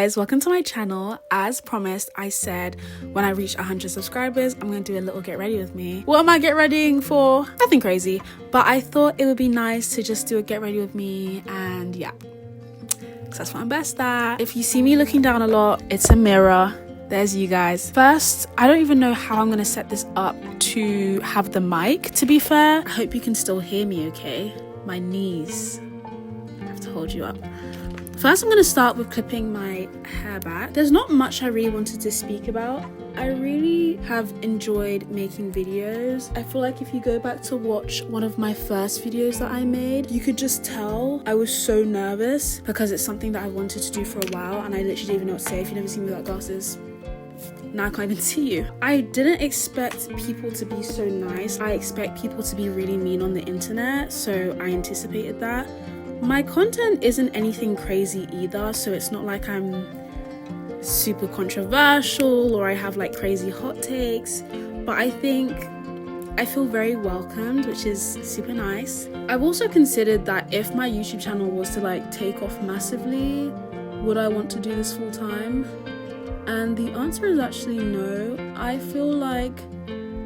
guys, welcome to my channel. As promised, I said when I reach 100 subscribers, I'm gonna do a little get ready with me. What am I get readying for? Nothing crazy, but I thought it would be nice to just do a get ready with me, and yeah, because that's what I'm best at. If you see me looking down a lot, it's a mirror. There's you guys. First, I don't even know how I'm gonna set this up to have the mic, to be fair. I hope you can still hear me okay. My knees have to hold you up. First, I'm going to start with clipping my hair back. There's not much I really wanted to speak about. I really have enjoyed making videos. I feel like if you go back to watch one of my first videos that I made, you could just tell I was so nervous because it's something that I wanted to do for a while and I literally didn't even know what to say. If you've never seen me without glasses, now I can't even see you. I didn't expect people to be so nice. I expect people to be really mean on the internet, so I anticipated that. My content isn't anything crazy either, so it's not like I'm super controversial or I have like crazy hot takes, but I think I feel very welcomed, which is super nice. I've also considered that if my YouTube channel was to like take off massively, would I want to do this full time? And the answer is actually no. I feel like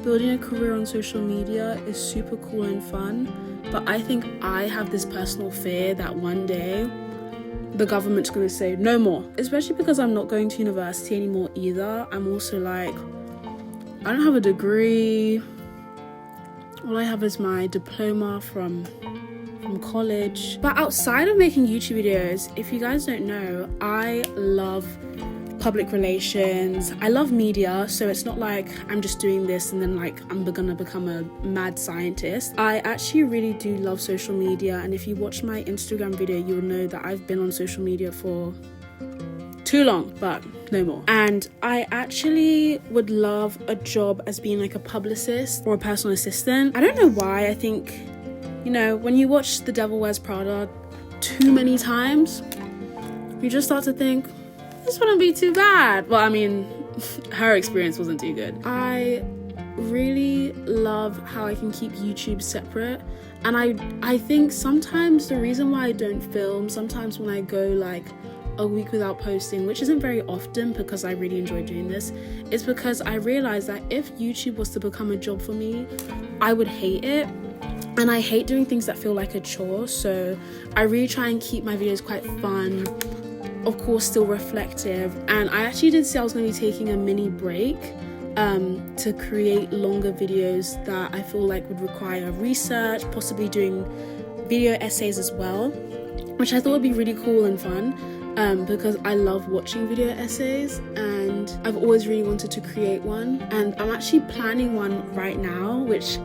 building a career on social media is super cool and fun, but I think I have this personal fear that one day the government's going to say no more, especially because I'm not going to university anymore either. I'm also like, I don't have a degree. All I have is my diploma from college. But outside of making YouTube videos, if you guys don't know, I love public relations. I love media, so it's not like I'm just doing this and then like I'm gonna become a mad scientist. I actually really do love social media, and if you watch my Instagram video, you'll know that I've been on social media for too long, but no more. And I actually would love a job as being like a publicist or a personal assistant. I don't know why. I think, you know, when you watch The Devil Wears Prada too many times, you just start to think, this wouldn't be too bad. Well, I mean, her experience wasn't too good. I really love how I can keep YouTube separate, and I think sometimes the reason why I don't film, sometimes when I go like a week without posting, which isn't very often because I really enjoy doing this, is because I realized that if YouTube was to become a job for me, I would hate it. And I hate doing things that feel like a chore, so I really try and keep my videos quite fun, of course still reflective. And I actually did say I was going to be taking a mini break to create longer videos that I feel like would require research, possibly doing video essays as well, which I thought would be really cool and fun, because I love watching video essays and I've always really wanted to create one, and I'm actually planning one right now, which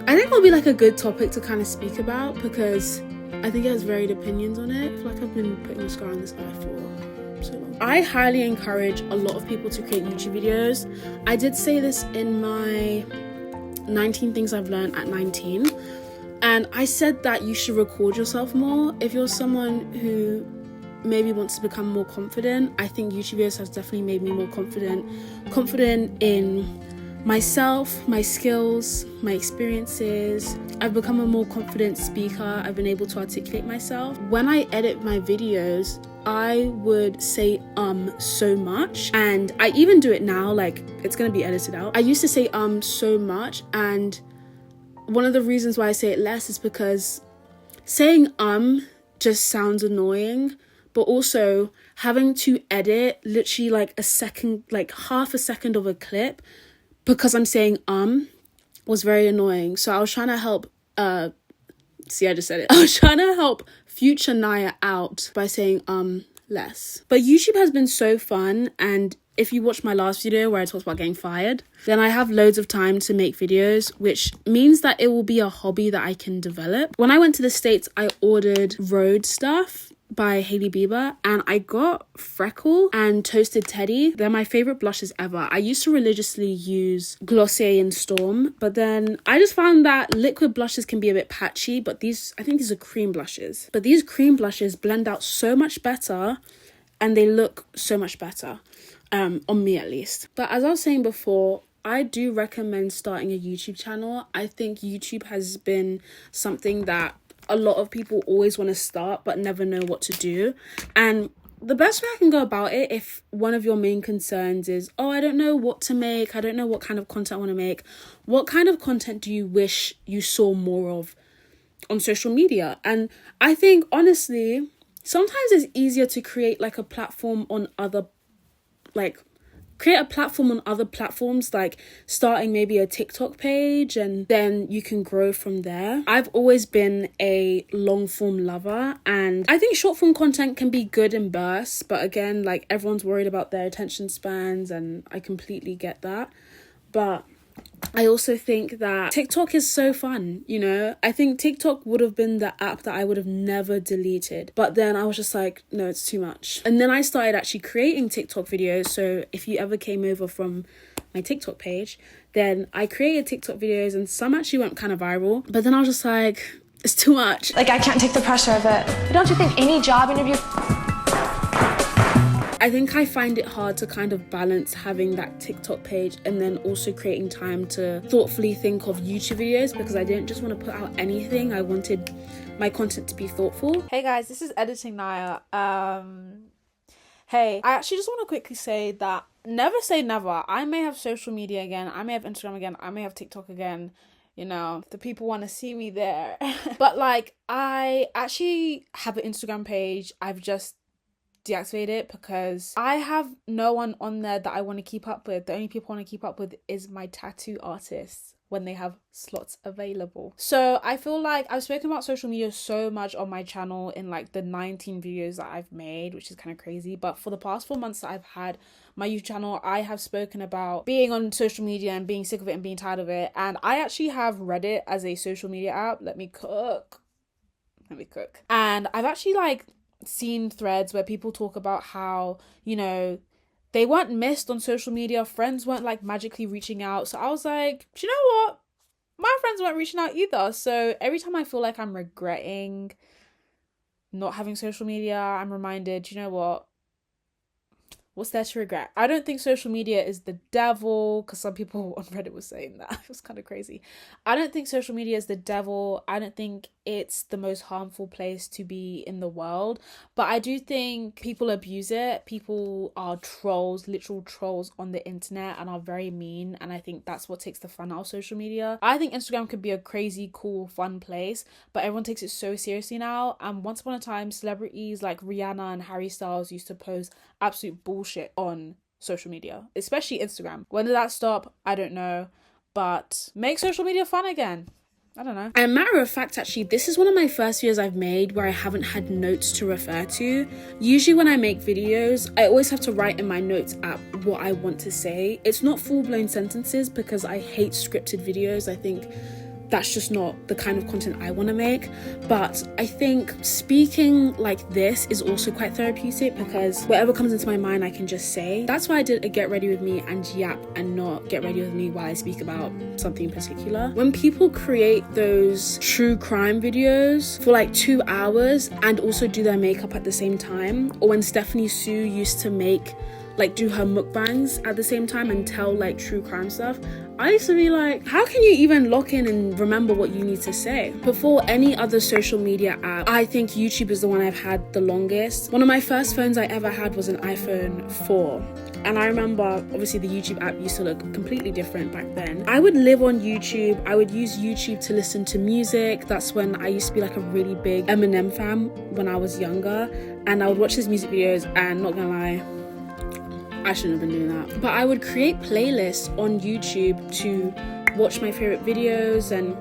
I think will be like a good topic to kind of speak about because I think it has varied opinions on it. I feel like I've been putting mascara on this eye for so long. I highly encourage a lot of people to create YouTube videos. I did say this in my 19 things I've learned at 19. And I said that you should record yourself more. If you're someone who maybe wants to become more confident, I think YouTube videos has definitely made me more confident in myself, my skills, my experiences. I've become a more confident speaker. I've been able to articulate myself. When I edit my videos, I would say so much, and I even do it now, like it's gonna be edited out. I used to say so much, and one of the reasons why I say it less is because saying just sounds annoying, but also having to edit literally like a second, like half a second of a clip because I'm saying was very annoying. So I was trying to help see, I just said it. I was trying to help future Naya out by saying less. But YouTube has been so fun, and if you watch my last video where I talked about getting fired, then I have loads of time to make videos, which means that it will be a hobby that I can develop. When I went to the States, I ordered Road Stuff by Hailey Bieber, and I got Freckle and Toasted Teddy. They're my favorite blushes ever. I used to religiously use Glossier and Storm, but then I just found that liquid blushes can be a bit patchy, but I think these are cream blushes. But these cream blushes blend out so much better and they look so much better, on me at least. But as I was saying before, I do recommend starting a YouTube channel. I think YouTube has been something that a lot of people always want to start but never know what to do. And the best way I can go about it, if one of your main concerns is, oh, I don't know what to make, I don't know what kind of content I want to make, what kind of content do you wish you saw more of on social media? And I think, honestly, sometimes it's easier to create like a platform on other, like, create a platform on other platforms, like starting maybe a TikTok page, and then you can grow from there. I've always been a long form lover, and I think short form content can be good in bursts, but again, like, everyone's worried about their attention spans, and I completely get that. But I also think that TikTok is so fun, you know? I think TikTok would have been the app that I would have never deleted. But then I was just like, no, it's too much. And then I started actually creating TikTok videos. So if you ever came over from my TikTok page, then I created TikTok videos, and some actually went kind of viral. But then I was just like, it's too much. Like, I can't take the pressure of it. But don't you think any job interview... I think I find it hard to kind of balance having that TikTok page and then also creating time to thoughtfully think of YouTube videos, because I didn't just want to put out anything. I wanted my content to be thoughtful. Hey guys, this is Editing Naya. Hey, I actually just want to quickly say that never say never. I may have social media again. I may have Instagram again. I may have TikTok again. You know, if the people want to see me there. But like, I actually have an Instagram page. I've just deactivate it because I have no one on there that I want to keep up with. The only people I want to keep up with is my tattoo artists when they have slots available. So I feel like I've spoken about social media so much on my channel in like the 19 videos that I've made, which is kind of crazy. But for the past 4 months that I've had my YouTube channel, I have spoken about being on social media and being sick of it and being tired of it. And I actually have Reddit as a social media app. Let me cook. And I've actually like seen threads where people talk about how, you know, they weren't missed on social media, friends weren't like magically reaching out. So I was like, do you know what, my friends weren't reaching out either. So every time I feel like I'm regretting not having social media, I'm reminded, you know what, what's there to regret? I don't think social media is the devil, because some people on Reddit were saying that. It was kind of crazy. I don't think social media is the devil. I don't think it's the most harmful place to be in the world. But I do think people abuse it. People are trolls, literal trolls on the internet, and are very mean. And I think that's what takes the fun out of social media. I think Instagram could be a crazy, cool, fun place, but everyone takes it so seriously now. And once upon a time, celebrities like Rihanna and Harry Styles used to post absolute bullshit on social media, especially Instagram. When did that stop? I don't know, but make social media fun again. I don't know. And matter of fact, actually, this is one of my first videos I've made where I haven't had notes to refer to. Usually when I make videos, I always have to write in my notes app what I want to say. It's not full-blown sentences because I hate scripted videos. I think that's just not the kind of content I want to make. But I think speaking like this is also quite therapeutic because whatever comes into my mind I can just say. That's why I did a get ready with me and yap and not get ready with me while I speak about something in particular. When people create those true crime videos for like 2 hours and also do their makeup at the same time, or when Stephanie Sue used to do her mukbangs at the same time and tell like true crime stuff, I used to be like, how can you even lock in and remember what you need to say? Before any other social media app, I think YouTube is the one I've had the longest. One of my first phones I ever had was an iPhone 4. And I remember, obviously, the YouTube app used to look completely different back then. I would live on YouTube. I would use YouTube to listen to music. That's when I used to be like a really big Eminem fan when I was younger. And I would watch his music videos and, not gonna lie, I shouldn't have been doing that. But I would create playlists on YouTube to watch my favorite videos. And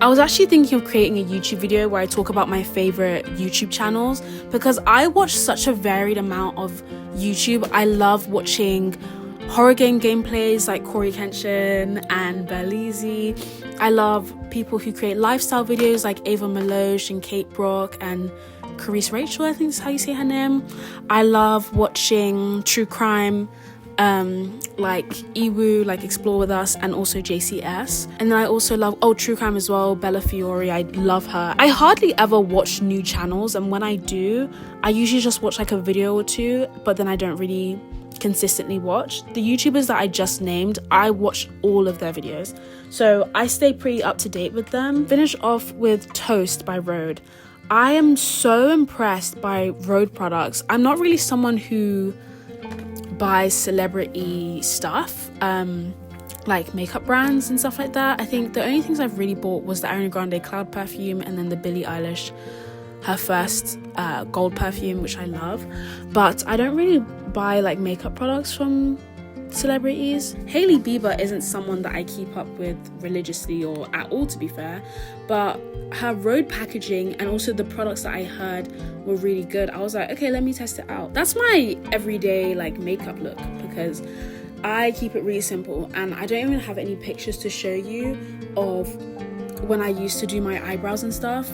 I was actually thinking of creating a YouTube video where I talk about my favorite YouTube channels, because I watch such a varied amount of YouTube. I love watching horror game gameplays like Corey Kenshin and Belize. I love people who create lifestyle videos like Ava Meloche and Kate Brock and Carice Rachel, I think is how you say her name. I love watching true crime, like Iwu, like Explore With Us, and also JCS. And then I also love true crime as well, Bella Fiore. I love her. I hardly ever watch new channels, and when I do, I usually just watch like a video or two, but then I don't really consistently watch. The YouTubers that I just named, I watch all of their videos, so I stay pretty up to date with them. Finish off with Toast by Rode. I am so impressed by Rhode products. I'm not really someone who buys celebrity stuff, like makeup brands and stuff like that. I think the only things I've really bought was the Ariana Grande Cloud perfume, and then the Billie Eilish, her first gold perfume, which I love. But I don't really buy like makeup products from celebrities. Hailey Bieber isn't someone that I keep up with religiously or at all, to be fair, but her Rhode packaging and also the products that I heard were really good. I was like, okay, let me test it out. That's my everyday like makeup look, because I keep it really simple, and I don't even have any pictures to show you of when I used to do my eyebrows and stuff.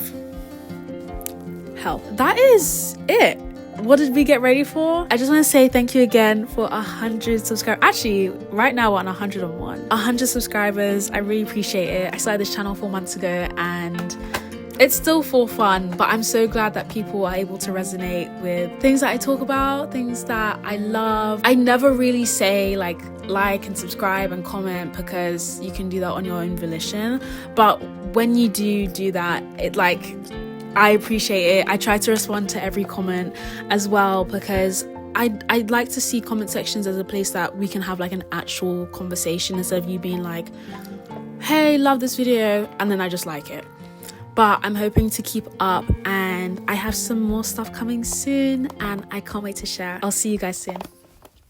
Hell, that is it. What did we get ready for? I just want to say thank you again for 100 subscribers. Actually, right now we're on 101. 100 subscribers. I really appreciate it. I started this channel 4 months ago and it's still for fun, but I'm so glad that people are able to resonate with things that I talk about, things that I love. I never really say like and subscribe and comment, because you can do that on your own volition. But when you do that, it like, I appreciate it. I try to respond to every comment as well, because I'd like to see comment sections as a place that we can have like an actual conversation, instead of you being like, hey, love this video, and then I just like it. But I'm hoping to keep up, and I have some more stuff coming soon, and I can't wait to share. I'll see you guys soon.